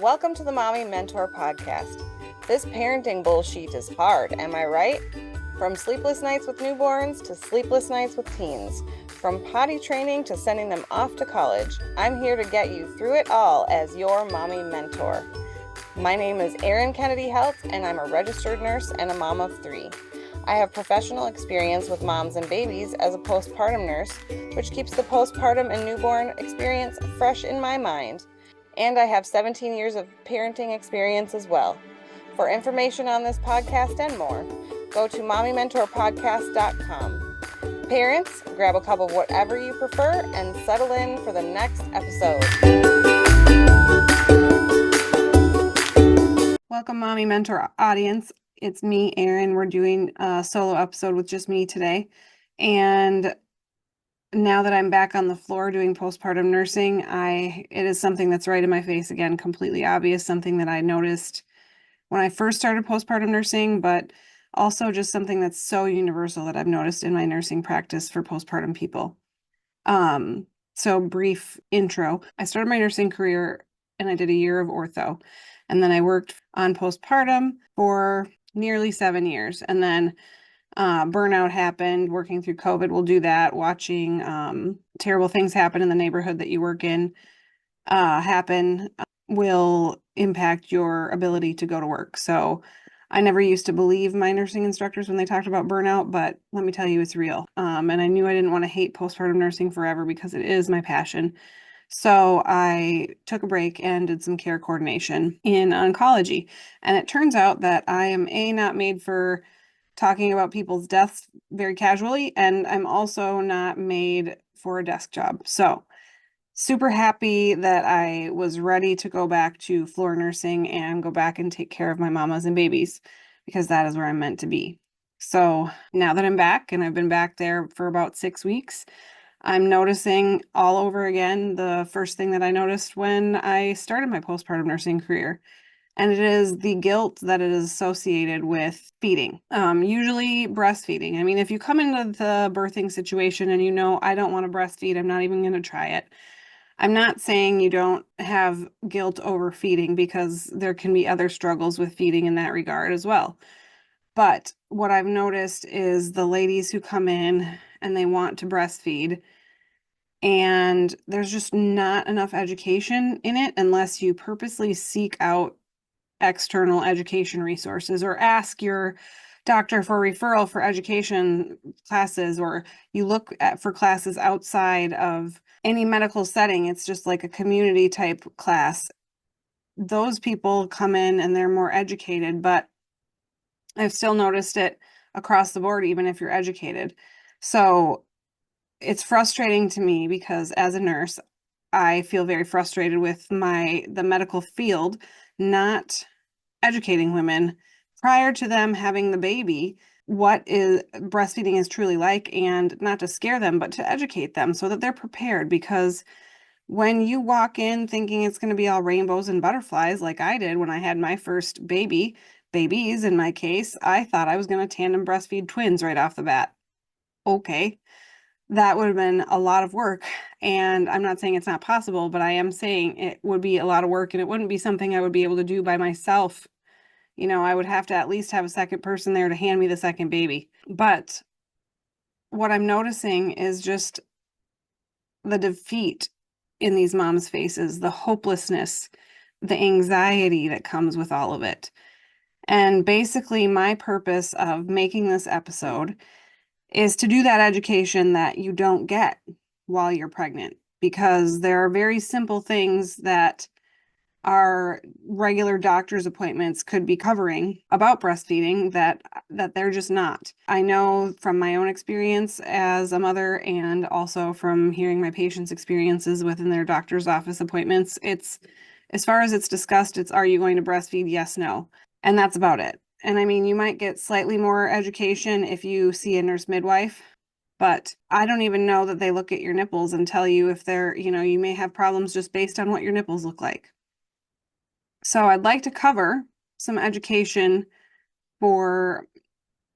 Welcome to the Mommy Mentor Podcast. This parenting bullshit is hard, am I right? From sleepless nights with newborns to sleepless nights with teens, from potty training to sending them off to college, I'm here to get you through it all as your mommy mentor. My name is Kennedy-Heldt, and I'm a registered nurse and a mom of 3. I have professional experience with moms and babies as a postpartum nurse, which keeps the postpartum and newborn experience fresh in my mind. And I have 17 years of parenting experience as well. For information on this podcast and more, go to mommymentorpodcast.com. Parents, grab a cup of whatever you prefer and settle in for the next episode. Welcome, Mommy Mentor audience. It's me, Erin. We're doing a solo episode with just me today. And now that I'm back on the floor doing postpartum nursing, it is something that's right in my face again, completely obvious, something that I noticed when I first started postpartum nursing, but also just something that's so universal that I've noticed in my nursing practice for postpartum people. So brief intro. I started my nursing career and I did a year of ortho, and then I worked on postpartum for nearly 7 years, and then burnout happened. Working through COVID will do that. Watching terrible things happen in the neighborhood that you work in will impact your ability to go to work. So I never used to believe my nursing instructors when they talked about burnout, but let me tell you, it's real. And I knew I didn't want to hate postpartum nursing forever because it is my passion. So I took a break and did some care coordination in oncology. And it turns out that I am not made for talking about people's deaths very casually, and I'm also not made for a desk job. So super happy that I was ready to go back to floor nursing and go back and take care of my mamas and babies, because that is where I'm meant to be. So now that I'm back, and I've been back there for about 6 weeks, I'm noticing all over again the first thing that I noticed when I started my postpartum nursing career. And it is the guilt that it is associated with feeding, usually breastfeeding. I mean, if you come into the birthing situation and you know, I don't want to breastfeed, I'm not even going to try it. I'm not saying you don't have guilt over feeding, because there can be other struggles with feeding in that regard as well. But what I've noticed is the ladies who come in and they want to breastfeed, and there's just not enough education in it unless you purposely seek out external education resources or ask your doctor for referral for education classes, or you look for classes outside of any medical setting. It's just like a community type class. Those people come in and they're more educated, but I've still noticed it across the board, even if you're educated. So it's frustrating to me because as a nurse, I feel very frustrated with the medical field not educating women prior to them having the baby what is breastfeeding is truly like, and not to scare them, but to educate them so that they're prepared. Because when you walk in thinking it's going to be all rainbows and butterflies like I did when I had my first babies in my case, I thought I was going to tandem breastfeed twins right off the bat. Okay, that would have been a lot of work, and I'm not saying it's not possible, but I am saying it would be a lot of work, and it wouldn't be something I would be able to do by myself. You know, I would have to at least have a second person there to hand me the second baby. But what I'm noticing is just the defeat in these moms' faces, the hopelessness, the anxiety that comes with all of it. And basically, my purpose of making this episode is to do that education that you don't get while you're pregnant, because there are very simple things that our regular doctor's appointments could be covering about breastfeeding that they're just not. I know from my own experience as a mother, and also from hearing my patients' experiences within their doctor's office appointments, it's, as far as it's discussed, it's, are you going to breastfeed? Yes, no. And that's about it. And I mean, you might get slightly more education if you see a nurse midwife, but I don't even know that they look at your nipples and tell you if they're, you may have problems just based on what your nipples look like. So I'd like to cover some education for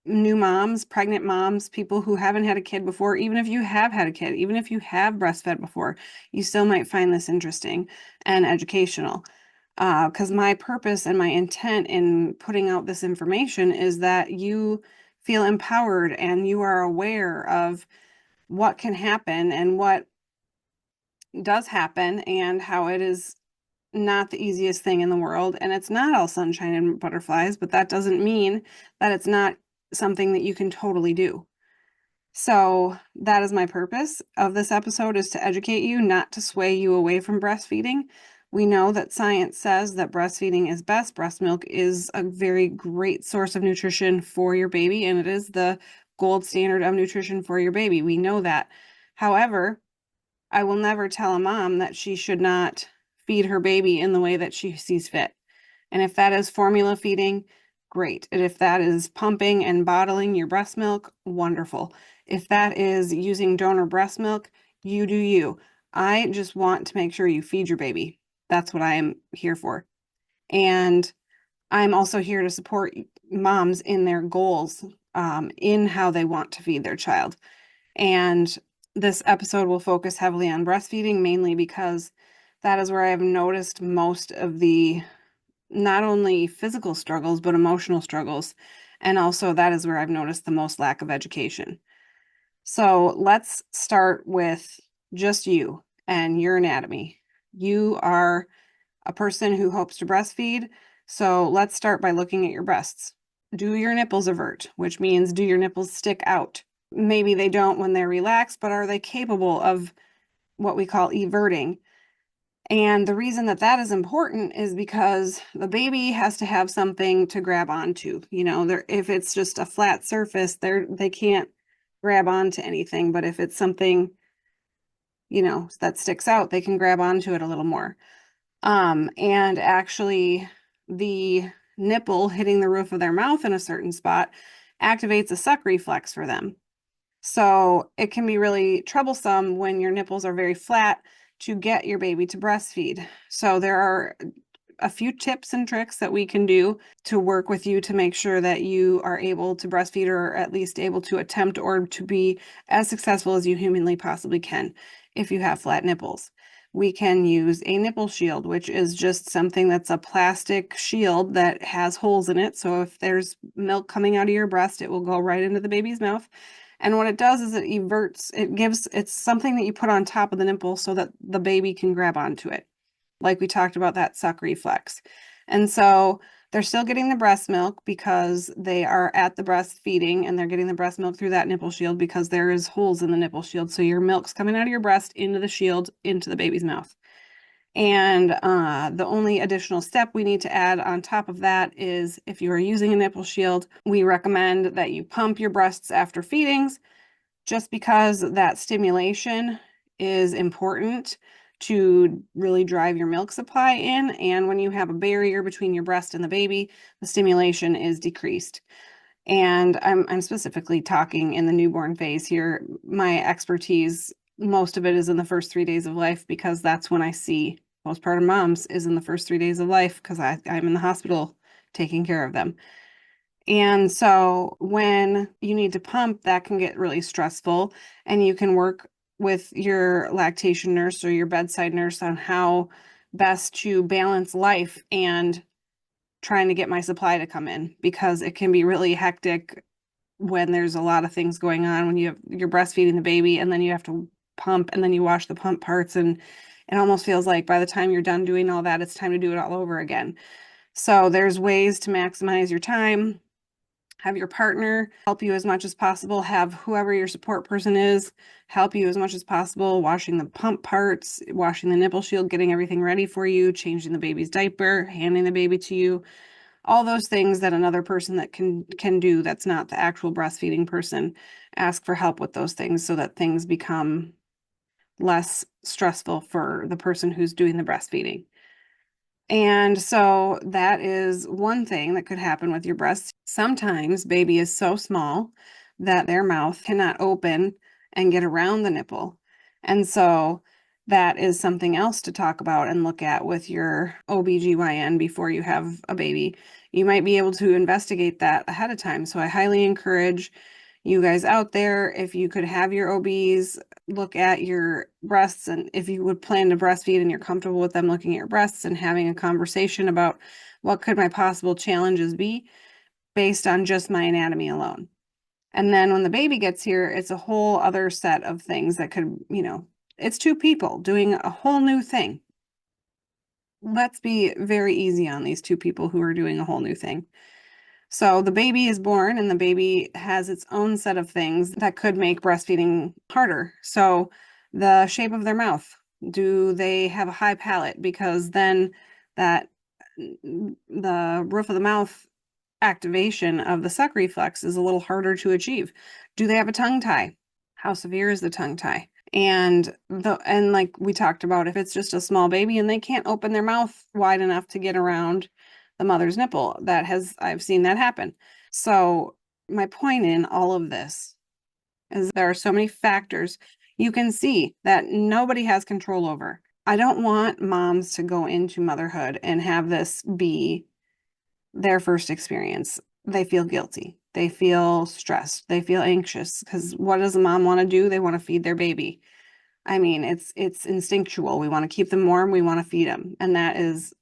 new moms, pregnant moms, people who haven't had a kid before. Even if you have had a kid, even if you have breastfed before, you still might find this interesting and educational. Because my purpose and my intent in putting out this information is that you feel empowered and you are aware of what can happen and what does happen and how it is not the easiest thing in the world. And it's not all sunshine and butterflies, but that doesn't mean that it's not something that you can totally do. So that is my purpose of this episode, is to educate you, not to sway you away from breastfeeding. We know that science says that breastfeeding is best. Breast milk is a very great source of nutrition for your baby, and it is the gold standard of nutrition for your baby. We know that. However, I will never tell a mom that she should not feed her baby in the way that she sees fit. And if that is formula feeding, great. And if that is pumping and bottling your breast milk, wonderful. If that is using donor breast milk, you do you. I just want to make sure you feed your baby. That's what I am here for. And I'm also here to support moms in their goals, in how they want to feed their child. And this episode will focus heavily on breastfeeding, mainly because that is where I've noticed most of the not only physical struggles, but emotional struggles. And also that is where I've noticed the most lack of education. So let's start with just you and your anatomy. You are a person who hopes to breastfeed. So let's start by looking at your breasts. Do your nipples avert, which means do your nipples stick out? Maybe they don't when they're relaxed, but are they capable of what we call everting? And the reason that that is important is because the baby has to have something to grab onto. You know, if it's just a flat surface, they can't grab onto anything. But if it's something, you know, that sticks out, they can grab onto it a little more. And actually, the nipple hitting the roof of their mouth in a certain spot activates a suck reflex for them. So it can be really troublesome when your nipples are very flat to get your baby to breastfeed. So there are a few tips and tricks that we can do to work with you to make sure that you are able to breastfeed, or at least able to attempt or to be as successful as you humanly possibly can if you have flat nipples. We can use a nipple shield, which is just something that's a plastic shield that has holes in it. So if there's milk coming out of your breast, it will go right into the baby's mouth. And what it does is it everts, it's something that you put on top of the nipple so that the baby can grab onto it. Like we talked about, that suck reflex. And so they're still getting the breast milk because they are at the breastfeeding, and they're getting the breast milk through that nipple shield because there is holes in the nipple shield. So your milk's coming out of your breast into the shield, into the baby's mouth. And the only additional step we need to add on top of that is, if you are using a nipple shield, we recommend that you pump your breasts after feedings, just because that stimulation is important to really drive your milk supply in. And when you have a barrier between your breast and the baby, the stimulation is decreased. And I'm specifically talking in the newborn phase here. My expertise, most of it is in the first 3 days of life, because that's when I see postpartum moms, is in the first 3 days of life, because I'm in the hospital taking care of them. And so when you need to pump, that can get really stressful, and you can work with your lactation nurse or your bedside nurse on how best to balance life and trying to get my supply to come in, because it can be really hectic when there's a lot of things going on, when you're breastfeeding the baby and then you have to pump and then you wash the pump parts, and it almost feels like by the time you're done doing all that, it's time to do it all over again. So there's ways to maximize your time. Have your partner help you as much as possible. Have whoever your support person is help you as much as possible, washing the pump parts, washing the nipple shield, getting everything ready for you, changing the baby's diaper, handing the baby to you. All those things that another person that can do, that's not the actual breastfeeding person. Ask for help with those things so that things become less stressful for the person who's doing the breastfeeding. And so that is one thing that could happen with your breasts. Sometimes baby is so small that their mouth cannot open and get around the nipple. And so that is something else to talk about and look at with your OBGYN before you have a baby. You might be able to investigate that ahead of time. So I highly encourage you guys out there, if you could have your OBs look at your breasts, and if you would plan to breastfeed and you're comfortable with them looking at your breasts and having a conversation about what could my possible challenges be based on just my anatomy alone. And then when the baby gets here, it's a whole other set of things that could, it's two people doing a whole new thing. Let's be very easy on these two people who are doing a whole new thing. So the baby is born and the baby has its own set of things that could make breastfeeding harder. So the shape of their mouth. Do they have a high palate? Because then that the roof of the mouth activation of the suck reflex is a little harder to achieve. Do they have a tongue tie? How severe is the tongue tie? And like we talked about, if it's just a small baby and they can't open their mouth wide enough to get around the mother's nipple, I've seen that happen. So my point in all of this is there are so many factors you can see that nobody has control over. I don't want moms to go into motherhood and have this be their first experience. They feel guilty. They feel stressed. They feel anxious because what does a mom want to do? They want to feed their baby. I mean, it's instinctual. We want to keep them warm. We want to feed them. And that is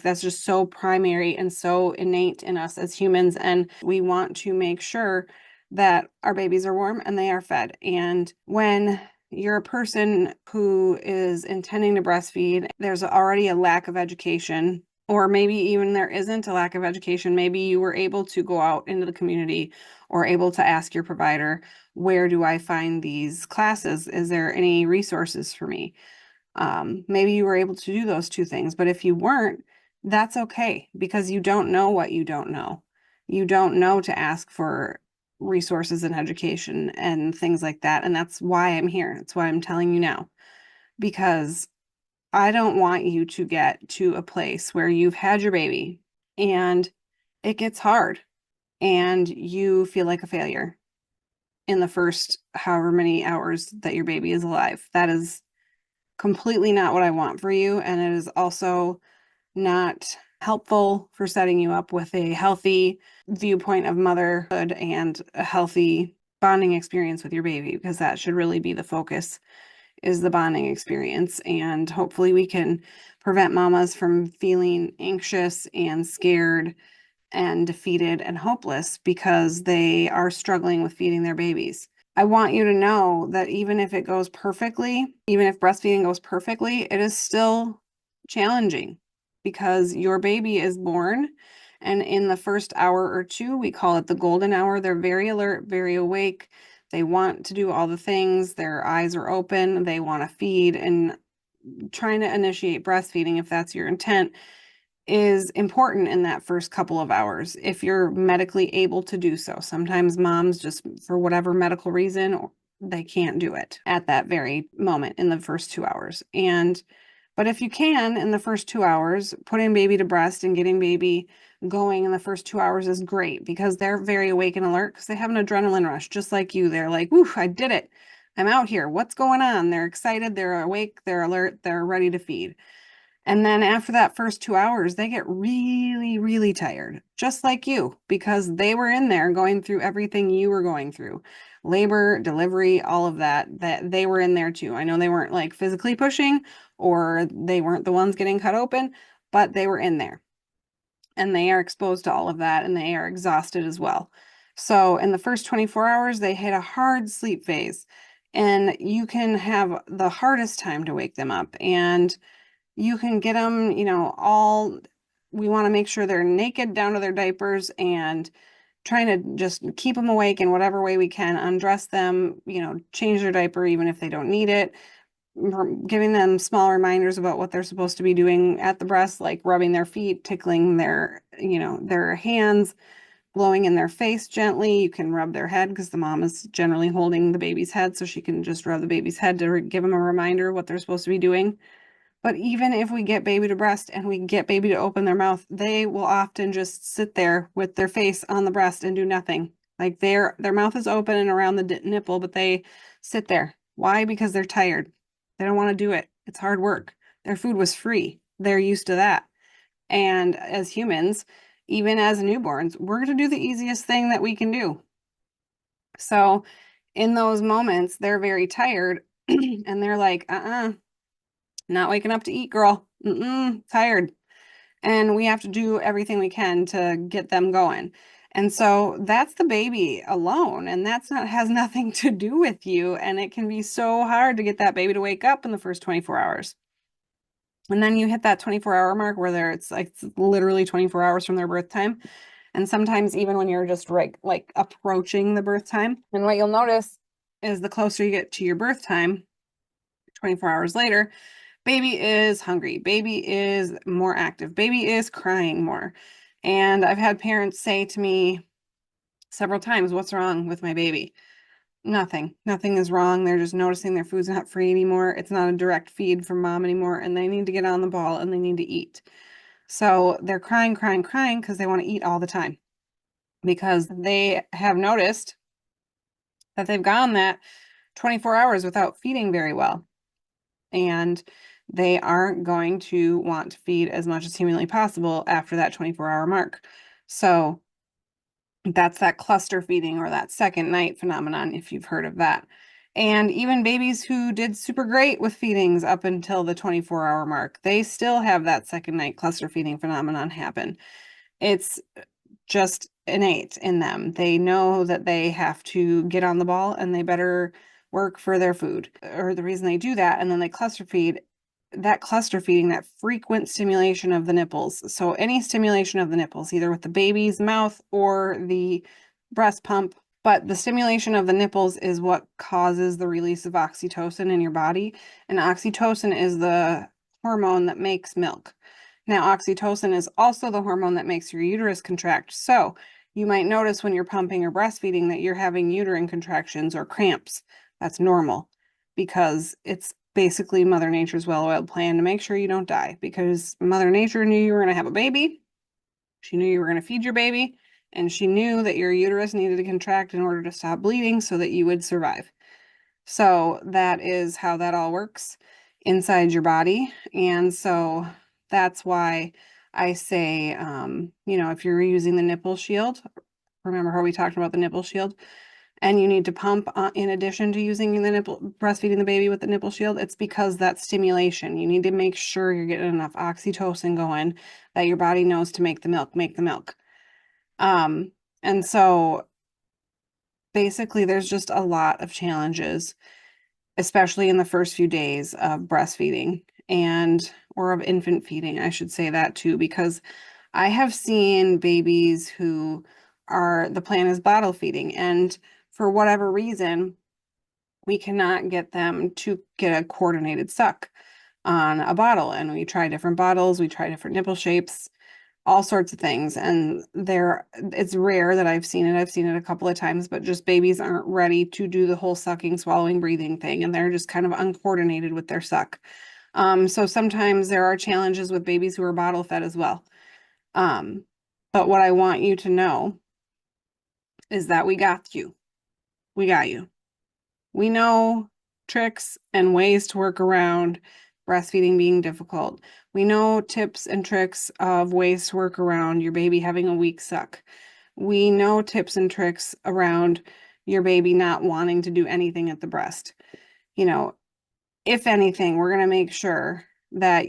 that's just so primary and so innate in us as humans. And we want to make sure that our babies are warm and they are fed. And when you're a person who is intending to breastfeed, there's already a lack of education, or maybe even there isn't a lack of education. Maybe you were able to go out into the community or able to ask your provider, where do I find these classes? Is there any resources for me? Maybe you were able to do those two things, but if you weren't, that's okay because you don't know what you don't know. You don't know to ask for resources and education and things like that. And that's why I'm here. That's why I'm telling you now, because I don't want you to get to a place where you've had your baby and it gets hard and you feel like a failure in the first however many hours that your baby is alive. That is completely not what I want for you. And it is also not helpful for setting you up with a healthy viewpoint of motherhood and a healthy bonding experience with your baby, because that should really be the focus, is the bonding experience. And hopefully we can prevent mamas from feeling anxious and scared and defeated and hopeless because they are struggling with feeding their babies. I want you to know that even if it goes perfectly, even if breastfeeding goes perfectly, it is still challenging because your baby is born. And in the first hour or two, we call it the golden hour. They're very alert, very awake. They want to do all the things. Their eyes are open. They want to feed, and trying to initiate breastfeeding, if that's your intent, is important in that first couple of hours if you're medically able to do so. Sometimes moms, just for whatever medical reason, they can't do it at that very moment in the first 2 hours. But if you can, in the first 2 hours, putting baby to breast and getting baby going in the first 2 hours is great because they're very awake and alert because they have an adrenaline rush, just like you. They're like, woo, I did it. I'm out here. What's going on? They're excited. They're awake. They're alert. They're ready to feed. And then after that first 2 hours, they get really, really tired, just like you, because they were in there going through everything you were going through. Labor, delivery, all of that they were in there too. I know they weren't like physically pushing or they weren't the ones getting cut open, but they were in there. And they are exposed to all of that and they are exhausted as well. So in the first 24 hours, they hit a hard sleep phase. And you can have the hardest time to wake them up. And you can get them, we want to make sure they're naked down to their diapers and trying to just keep them awake in whatever way we can, undress them, change their diaper even if they don't need it, giving them small reminders about what they're supposed to be doing at the breast, like rubbing their feet, tickling their hands, blowing in their face gently. You can rub their head because the mom is generally holding the baby's head, so she can just rub the baby's head to give them a reminder of what they're supposed to be doing. But even if we get baby to breast and we get baby to open their mouth, they will often just sit there with their face on the breast and do nothing. Like their mouth is open and around the nipple, but they sit there. Why? Because they're tired. They don't want to do it. It's hard work. Their food was free. They're used to that. And as humans, even as newborns, we're going to do the easiest thing that we can do. So In those moments, they're very tired and they're like, not waking up to eat, girl. Tired. And we have to do everything we can to get them going. And so that's the baby alone, and that's not has nothing to do with you. And it can be so hard to get that baby to wake up in the first 24 hours. And then you hit that 24-hour mark where it's literally 24 hours from their birth time. And sometimes even when you're just like approaching the birth time. And what you'll notice is the closer you get to your birth time, 24 hours later, baby is hungry, baby is more active, baby is crying more. And I've had parents say to me several times, "What's wrong with my baby?" Nothing. Nothing is wrong. They're just noticing their food's not free anymore. It's not a direct feed from mom anymore, and they need to get on the ball and they need to eat. So they're crying, crying, crying because they want to eat all the time because they have noticed that they've gone that 24 hours without feeding very well. And they aren't going to want to feed as much as humanly possible after that 24-hour mark. So that's that cluster feeding or that second night phenomenon, if you've heard of that. And even babies who did super great with feedings up until the 24-hour mark, they still have that second night cluster feeding phenomenon happen. It's just innate in them. They know that they have to get on the ball and they better work for their food, or the reason they do that. And then they cluster feed. That cluster feeding, that frequent stimulation of the nipples. So any stimulation of the nipples, either with the baby's mouth or the breast pump, but the stimulation of the nipples is what causes the release of oxytocin in your body. And oxytocin is the hormone that makes milk. Now, oxytocin is also the hormone that makes your uterus contract. So you might notice when you're pumping or breastfeeding that you're having uterine contractions or cramps. That's normal because it's basically Mother Nature's well-oiled plan to make sure you don't die, because Mother Nature knew you were going to have a baby. She knew you were going to feed your baby, and she knew that your uterus needed to contract in order to stop bleeding so that you would survive. So that is how that all works inside your body. And so that's why I say, if you're using the nipple shield, remember how we talked about the nipple shield? And you need to pump in addition to using the nipple, breastfeeding the baby with the nipple shield, it's because that stimulation, you need to make sure you're getting enough oxytocin going that your body knows to make the milk. And so basically there's just a lot of challenges, especially in the first few days of breastfeeding or of infant feeding, I should say that too, because I have seen babies who the plan is bottle feeding, and for whatever reason, we cannot get them to get a coordinated suck on a bottle. And we try different bottles, we try different nipple shapes, all sorts of things. And it's rare that I've seen it. I've seen it a couple of times, but just babies aren't ready to do the whole sucking, swallowing, breathing thing. And they're just kind of uncoordinated with their suck. So sometimes there are challenges with babies who are bottle fed as well. But what I want you to know is that we got you. We got you. We know tricks and ways to work around breastfeeding being difficult. We know tips and tricks of ways to work around your baby having a weak suck. We know tips and tricks around your baby not wanting to do anything at the breast. If anything, we're going to make sure that,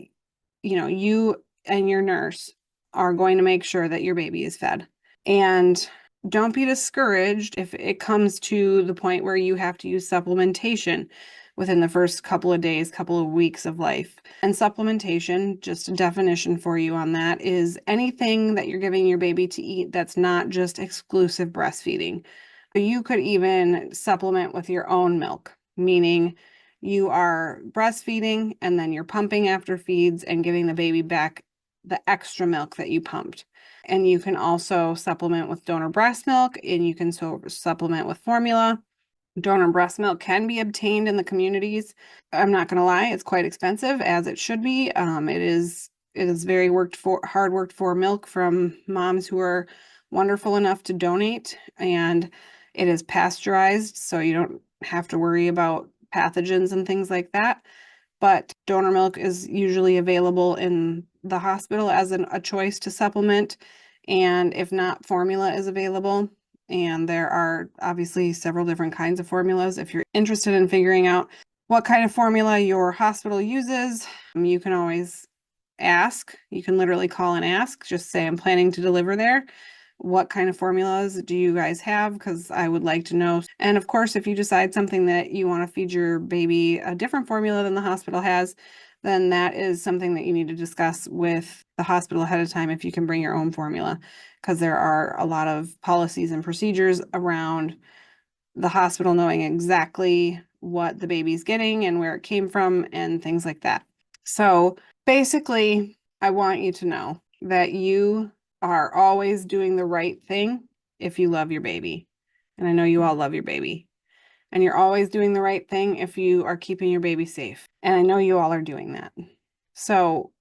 you and your nurse are going to make sure that your baby is fed. And don't be discouraged if it comes to the point where you have to use supplementation within the first couple of days, couple of weeks of life. And supplementation, just a definition for you on that, is anything that you're giving your baby to eat that's not just exclusive breastfeeding. You could even supplement with your own milk, meaning you are breastfeeding and then you're pumping after feeds and giving the baby back the extra milk that you pumped. And you can also supplement with donor breast milk, and you can supplement with formula. Donor breast milk can be obtained in the communities. I'm not going to lie, it's quite expensive, as it should be. It is very hard worked for milk from moms who are wonderful enough to donate, and it is pasteurized, so you don't have to worry about pathogens and things like that. But donor milk is usually available in the hospital as a choice to supplement. And if not, formula is available. And there are obviously several different kinds of formulas. If you're interested in figuring out what kind of formula your hospital uses, you can always ask. You can literally call and ask. Just say, I'm planning to deliver there. What kind of formulas do you guys have? Because I would like to know. And of course, if you decide something that you want to feed your baby a different formula than the hospital has, then that is something that you need to discuss with the hospital ahead of time if you can bring your own formula, because there are a lot of policies and procedures around the hospital knowing exactly what the baby's getting and where it came from and things like that. So basically, I want you to know that you are always doing the right thing if you love your baby. And I know you all love your baby. And you're always doing the right thing if you are keeping your baby safe. And I know you all are doing that. So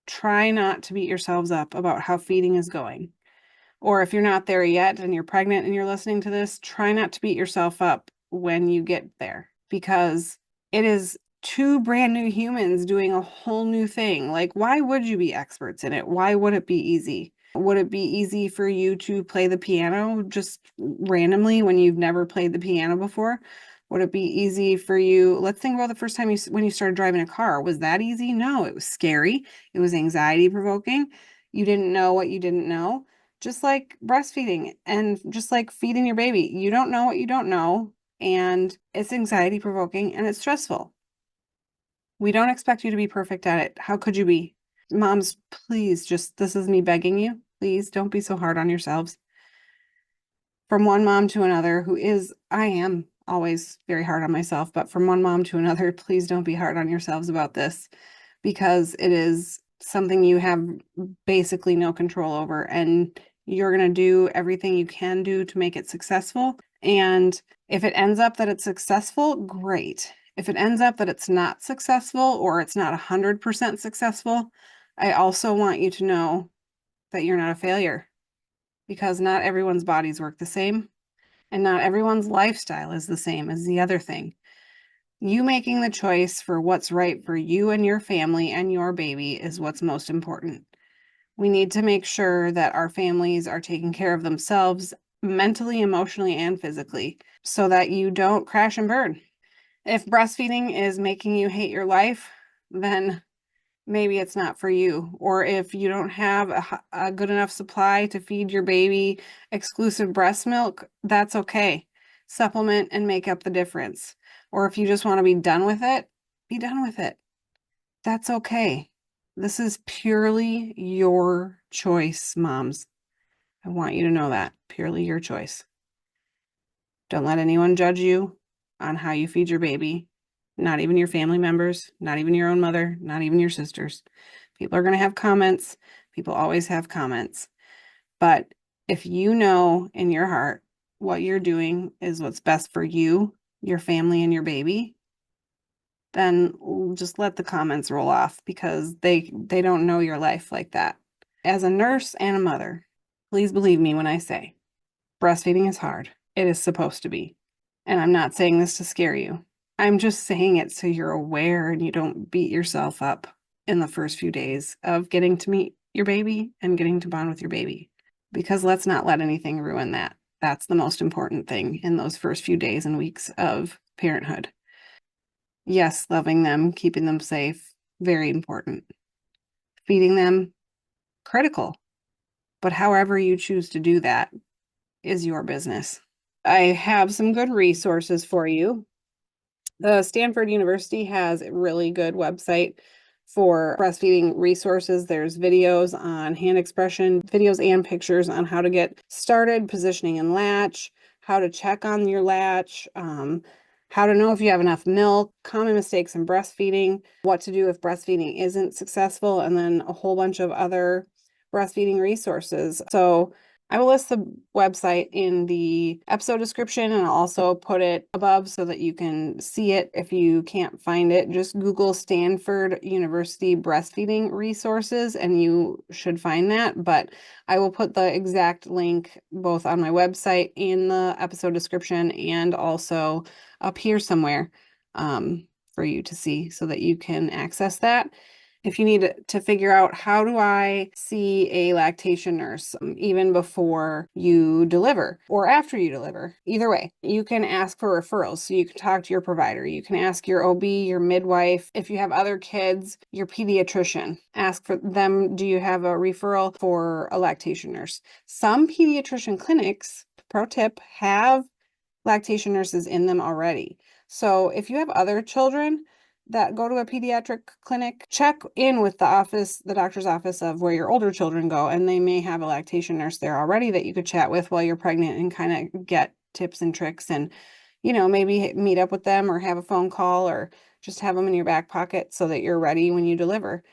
try not to beat yourselves up about how feeding is going. Or if you're not there yet and you're pregnant and you're listening to this, try not to beat yourself up when you get there, because it is two brand new humans doing a whole new thing. Like, why would you be experts in it? Why would it be easy? Would it be easy for you to play the piano just randomly when you've never played the piano before? Would it be easy for you? Let's think about the first time when you started driving a car. Was that easy? No, it was scary. It was anxiety provoking. You didn't know what you didn't know. Just like breastfeeding and just like feeding your baby. You don't know what you don't know, and it's anxiety provoking and it's stressful. We don't expect you to be perfect at it. How could you be? Moms, please, this is me begging you. Please don't be so hard on yourselves. From one mom to another, I am always very hard on myself, but from one mom to another, please don't be hard on yourselves about this, because it is something you have basically no control over, and you're going to do everything you can do to make it successful. And if it ends up that it's successful, great. If it ends up that it's not successful or it's not 100% successful, I also want you to know that you're not a failure, because not everyone's bodies work the same and not everyone's lifestyle is the same as the other thing. You making the choice for what's right for you and your family and your baby is what's most important. We need to make sure that our families are taking care of themselves mentally, emotionally, and physically so that you don't crash and burn. If breastfeeding is making you hate your life, then maybe it's not for you. Or if you don't have a good enough supply to feed your baby exclusive breast milk, that's okay. Supplement and make up the difference. Or if you just want to be done with it, be done with it. That's okay. This is purely your choice, moms. I want you to know that. Purely your choice. Don't let anyone judge you on how you feed your baby. Not even your family members, not even your own mother, not even your sisters. People are going to have comments. People always have comments. But if you know in your heart what you're doing is what's best for you, your family, and your baby, then just let the comments roll off, because they don't know your life like that. As a nurse and a mother, please believe me when I say breastfeeding is hard. It is supposed to be. And I'm not saying this to scare you. I'm just saying it so you're aware and you don't beat yourself up in the first few days of getting to meet your baby and getting to bond with your baby. Because let's not let anything ruin that. That's the most important thing in those first few days and weeks of parenthood. Yes, loving them, keeping them safe, very important. Feeding them, critical. But however you choose to do that is your business. I have some good resources for you. The Stanford University has a really good website for breastfeeding resources. There's videos on hand expression, videos and pictures on how to get started, positioning and latch, how to check on your latch, how to know if you have enough milk, common mistakes in breastfeeding, what to do if breastfeeding isn't successful, and then a whole bunch of other breastfeeding resources. So I will list the website in the episode description, and I'll also put it above so that you can see it. If you can't find it, just Google Stanford University breastfeeding resources and you should find that. But I will put the exact link both on my website in the episode description and also up here somewhere for you to see so that you can access that. If you need to figure out, how do I see a lactation nurse even before you deliver or after you deliver? Either way, you can ask for referrals. So you can talk to your provider. You can ask your OB, your midwife. If you have other kids, your pediatrician. Ask for them, do you have a referral for a lactation nurse? Some pediatrician clinics, pro tip, have lactation nurses in them already. So if you have other children that go to a pediatric clinic, check in with the doctor's office of where your older children go, and they may have a lactation nurse there already that you could chat with while you're pregnant and kind of get tips and tricks, and maybe meet up with them or have a phone call or just have them in your back pocket so that you're ready when you deliver.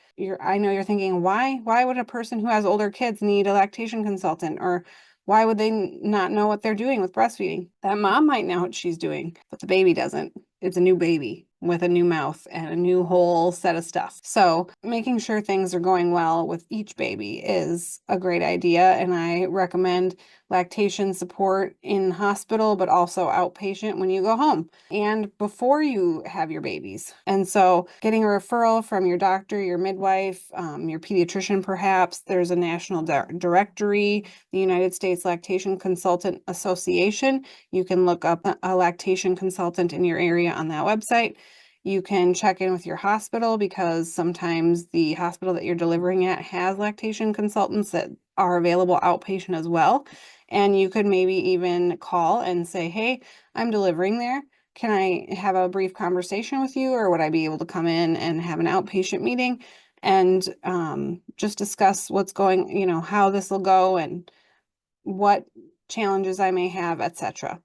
I know you're thinking, why would a person who has older kids need a lactation consultant, or why would they not know what they're doing with breastfeeding? That mom might know what she's doing, but the baby doesn't. It's a new baby with a new mouth and a new whole set of stuff. So making sure things are going well with each baby is a great idea. And I recommend lactation support in hospital, but also outpatient when you go home and before you have your babies. And so getting a referral from your doctor, your midwife, your pediatrician, perhaps. There's a national directory, the United States Lactation Consultant Association. You can look up a lactation consultant in your area on that website. You can check in with your hospital, because sometimes the hospital that you're delivering at has lactation consultants that are available outpatient as well. And you could maybe even call and say, hey, I'm delivering there. Can I have a brief conversation with you, or would I be able to come in and have an outpatient meeting and just discuss what's going, how this will go and what challenges I may have, etc.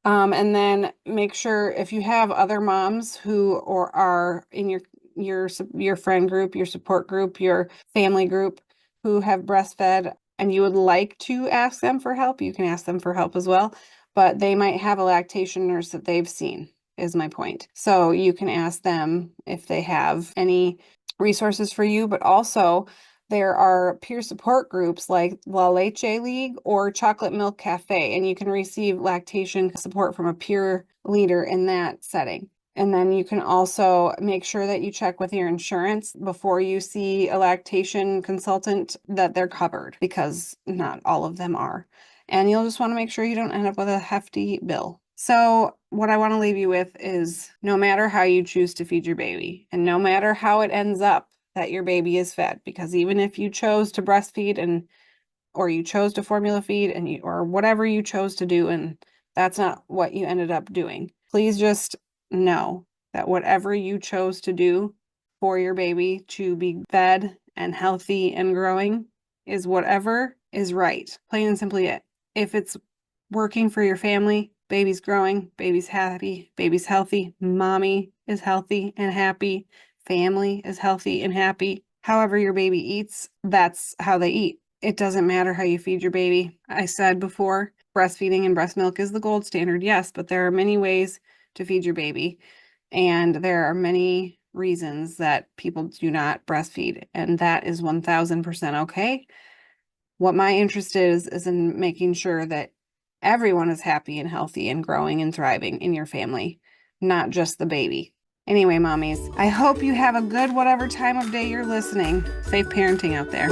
And then make sure, if you have other moms who are in your friend group, your support group, your family group, who have breastfed, and you would like to ask them for help, you can ask them for help as well. But they might have a lactation nurse that they've seen, is my point. So you can ask them if they have any resources for you, but also there are peer support groups like La Leche League or Chocolate Milk Cafe, and you can receive lactation support from a peer leader in that setting. And then you can also make sure that you check with your insurance before you see a lactation consultant that they're covered, because not all of them are. And you'll just want to make sure you don't end up with a hefty bill. So what I want to leave you with is, no matter how you choose to feed your baby, and no matter how it ends up that your baby is fed, because even if you chose to breastfeed or you chose to formula feed or whatever you chose to do, and that's not what you ended up doing, please just know that whatever you chose to do for your baby to be fed and healthy and growing is whatever is right. Plain and simply it. If it's working for your family, baby's growing, baby's happy, baby's healthy, mommy is healthy and happy, family is healthy and happy. However your baby eats, that's how they eat. It doesn't matter how you feed your baby. I said before, breastfeeding and breast milk is the gold standard, yes, but there are many ways to feed your baby. And there are many reasons that people do not breastfeed, and that is 1000% okay. What my interest is in making sure that everyone is happy and healthy and growing and thriving in your family, not just the baby. Anyway, mommies, I hope you have a good whatever time of day you're listening. Safe parenting out there.